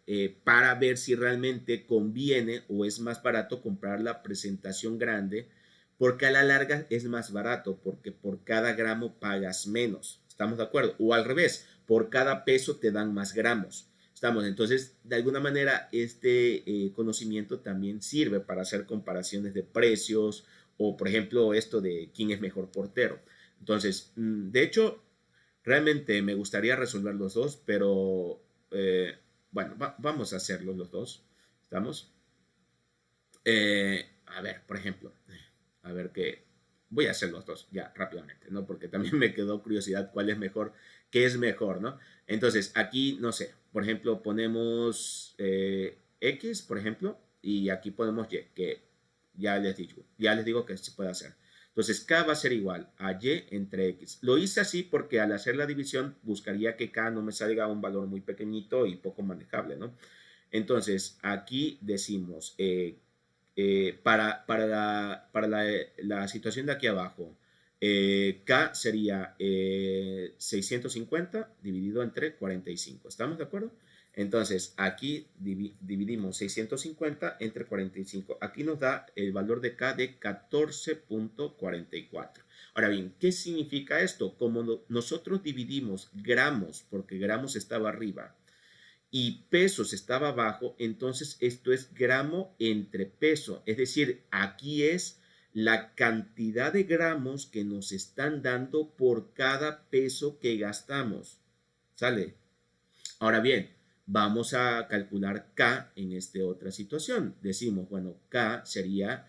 para ver si realmente conviene o es más barato comprar la presentación grande, porque a la larga es más barato, porque por cada gramo pagas menos. ¿Estamos de acuerdo? O al revés, por cada peso te dan más gramos. Estamos, entonces, de alguna manera, este conocimiento también sirve para hacer comparaciones de precios o, por ejemplo, esto de quién es mejor portero. Entonces, de hecho, realmente me gustaría resolver los dos, pero bueno, vamos a hacerlos los dos. ¿Estamos? A ver, por ejemplo, a ver qué. Voy a hacer los dos ya rápidamente, ¿no? Porque también me quedó curiosidad cuál es mejor, qué es mejor, ¿no? Entonces, aquí, no sé, por ejemplo, ponemos X, por ejemplo, y aquí ponemos Y, que ya les digo que se puede hacer. Entonces, K va a ser igual a Y entre X. Lo hice así porque al hacer la división buscaría que K no me salga un valor muy pequeñito y poco manejable, ¿no? Entonces, aquí decimos, la situación de aquí abajo, K sería 650 dividido entre 45. ¿Estamos de acuerdo? Entonces, aquí dividimos 650 entre 45. Aquí nos da el valor de K de 14.44. Ahora bien, ¿qué significa esto? Como nosotros dividimos gramos, porque gramos estaba arriba, y pesos estaba abajo, entonces esto es gramo entre peso. Es decir, aquí es la cantidad de gramos que nos están dando por cada peso que gastamos. ¿Sale? Ahora bien, vamos a calcular K en esta otra situación. Decimos, bueno, K sería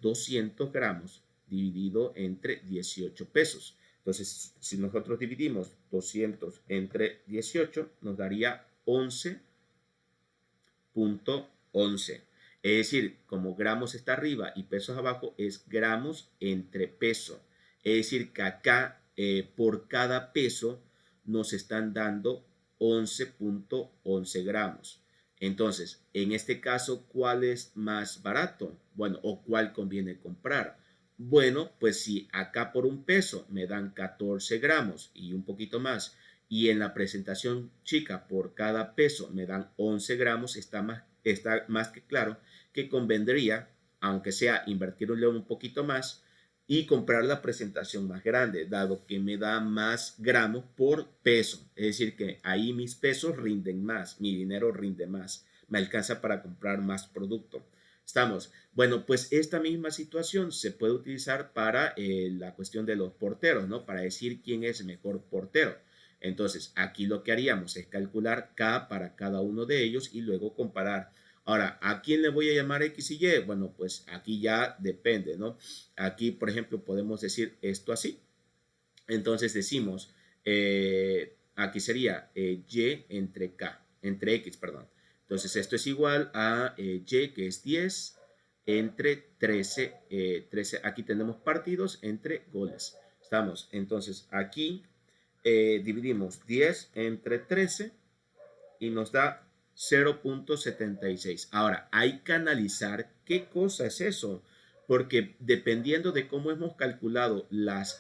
200 gramos dividido entre 18 pesos. Entonces, si nosotros dividimos 200 entre 18, nos daría 11.11. Es decir, como gramos está arriba y pesos abajo, es gramos entre peso. Es decir, que acá por cada peso nos están dando 11.11 gramos. Entonces, en este caso, ¿cuál es más barato? Bueno, ¿o cuál conviene comprar? Bueno, pues si acá por un peso me dan 14 gramos y un poquito más, y en la presentación chica por cada peso me dan 11 gramos, está más que claro que convendría, aunque sea invertirle un poquito más y comprar la presentación más grande, dado que me da más gramos por peso. Es decir, que ahí mis pesos rinden más, mi dinero rinde más, me alcanza para comprar más producto. Estamos. Bueno, pues esta misma situación se puede utilizar para la cuestión de los porteros, ¿no? Para decir quién es mejor portero. Entonces, aquí lo que haríamos es calcular K para cada uno de ellos y luego comparar. Ahora, ¿a quién le voy a llamar X y Y? Bueno, pues aquí ya depende, ¿no? Aquí, por ejemplo, podemos decir esto así. Entonces decimos, aquí sería Y entre K, entre X, perdón. Entonces esto es igual a Y, que es 10, entre 13, 13. Aquí tenemos partidos entre goles. Estamos, entonces aquí dividimos 10 entre 13 y nos da 0.76. Ahora, hay que analizar qué cosa es eso, porque dependiendo de cómo hemos calculado las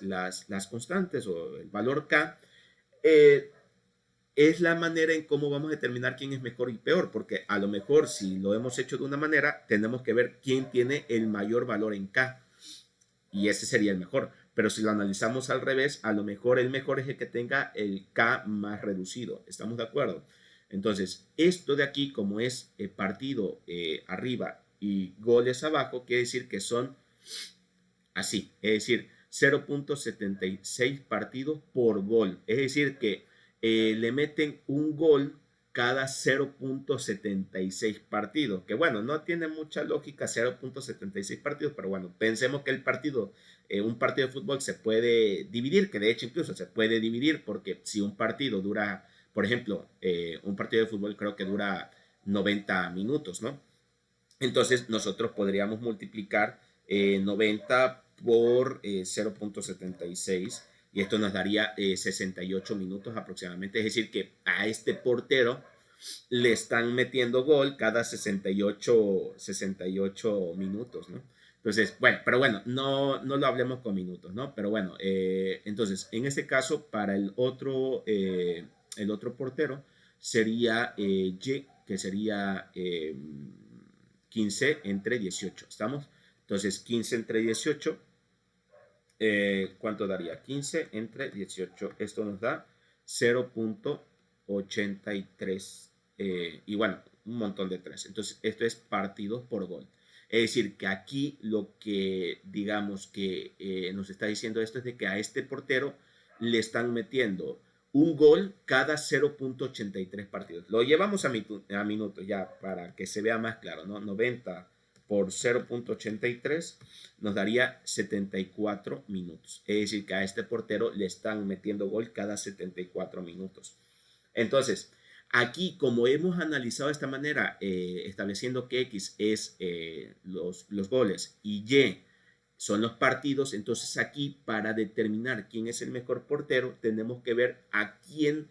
constantes o el valor K, eh, es la manera en cómo vamos a determinar quién es mejor y peor, porque a lo mejor si lo hemos hecho de una manera, tenemos que ver quién tiene el mayor valor en K y ese sería el mejor. Pero si lo analizamos al revés, a lo mejor el mejor es el que tenga el K más reducido. ¿Estamos de acuerdo? Entonces, esto de aquí, como es partido arriba y goles abajo, quiere decir que son así. Es decir, 0.76 partidos por gol. Es decir, que le meten un gol cada 0.76 partidos, que bueno, no tiene mucha lógica 0.76 partidos, pero bueno, pensemos que el partido, un partido de fútbol se puede dividir, que de hecho incluso se puede dividir, porque si un partido dura, por ejemplo, un partido de fútbol creo que dura 90 minutos, ¿no? Entonces nosotros podríamos multiplicar 90 por 0.76 y esto nos daría 68 minutos aproximadamente. Es decir, que a este portero le están metiendo gol cada 68 minutos, ¿no? Entonces, bueno, pero bueno, no lo hablemos con minutos, ¿no? Pero bueno, entonces, en este caso, para el otro portero sería Y, que sería 15 entre 18, ¿estamos? Entonces, 15 entre 18, ¿cuánto daría? 15 entre 18, esto nos da 0.83, y bueno, un montón de tres. Entonces, esto es partidos por gol. Es decir, que aquí lo que digamos que nos está diciendo esto es de que a este portero le están metiendo un gol cada 0.83 partidos. Lo llevamos a minutos ya para que se vea más claro, ¿no? 90 por 0.83 nos daría 74 minutos. Es decir, que a este portero le están metiendo gol cada 74 minutos. Entonces, aquí, como hemos analizado de esta manera, estableciendo que X es los goles y Y son los partidos, entonces aquí para determinar quién es el mejor portero, tenemos que ver a quién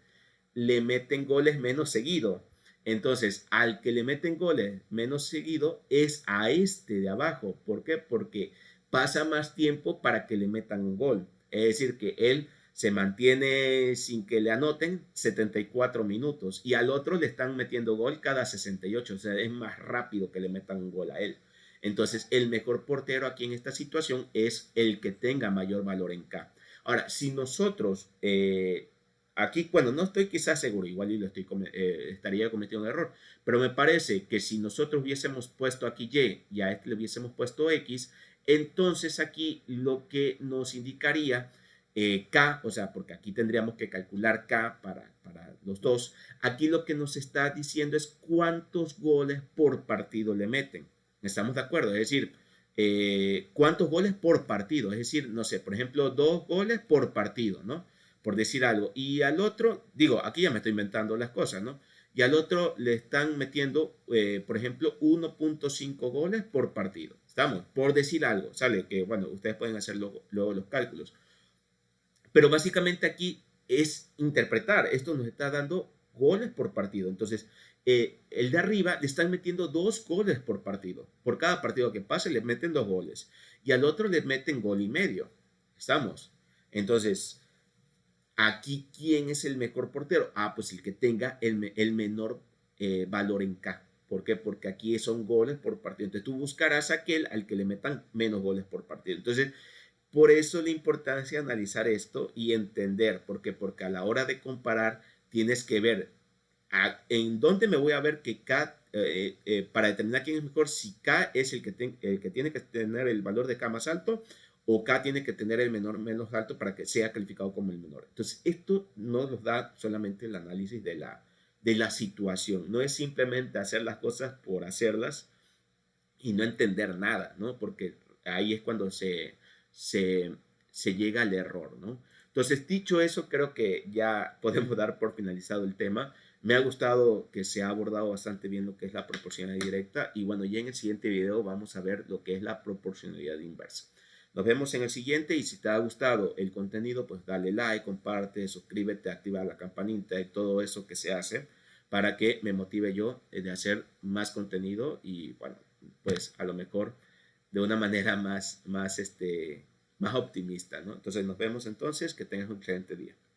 le meten goles menos seguido. Entonces, al que le meten goles menos seguido es a este de abajo. ¿Por qué? Porque pasa más tiempo para que le metan un gol. Es decir, que él se mantiene sin que le anoten 74 minutos y al otro le están metiendo gol cada 68, o sea, es más rápido que le metan un gol a él. Entonces, el mejor portero aquí en esta situación es el que tenga mayor valor en K. Ahora, si nosotros, aquí, bueno, no estoy quizás seguro, igual y estaría cometiendo un error, pero me parece que si nosotros hubiésemos puesto aquí Y y a este le hubiésemos puesto X, entonces aquí lo que nos indicaría K, o sea, porque aquí tendríamos que calcular K para los dos, aquí lo que nos está diciendo es cuántos goles por partido le meten. ¿Estamos de acuerdo? Es decir, cuántos goles por partido. Es decir, no sé, por ejemplo, 2 goles por partido, ¿no? Por decir algo. Y al otro, digo, aquí ya me estoy inventando las cosas, ¿no? Y al otro le están metiendo, por ejemplo, 1.5 goles por partido. Estamos, por decir algo, sale que, bueno, ustedes pueden hacer luego los cálculos. Pero básicamente aquí es interpretar. Esto nos está dando goles por partido. Entonces, el de arriba le están metiendo 2 goles por partido. Por cada partido que pase le meten 2 goles. Y al otro le meten gol y medio. ¿Estamos? Entonces, aquí, ¿quién es el mejor portero? Ah, pues el que tenga el menor valor en K. ¿Por qué? Porque aquí son goles por partido. Entonces tú buscarás aquel al que le metan menos goles por partido. Entonces, por eso la importancia de analizar esto y entender, porque a la hora de comparar tienes que ver en dónde me voy a ver que K, para determinar quién es mejor, si K es el que tiene que tener el valor de K más alto o K tiene que tener el menor menos alto para que sea calificado como el menor. Entonces, esto no nos da solamente el análisis de la situación, no es simplemente hacer las cosas por hacerlas y no entender nada, ¿no? Porque ahí es cuando se, se llega al error, ¿no? Entonces, dicho eso, creo que ya podemos dar por finalizado el tema. Me ha gustado que se ha abordado bastante bien lo que es la proporcionalidad directa y bueno, ya en el siguiente video vamos a ver lo que es la proporcionalidad inversa. Nos vemos en el siguiente y si te ha gustado el contenido, pues dale like, comparte, suscríbete, activa la campanita y todo eso que se hace para que me motive yo de hacer más contenido y bueno, pues a lo mejor de una manera más optimista, ¿no? Entonces nos vemos entonces, que tengas un excelente día.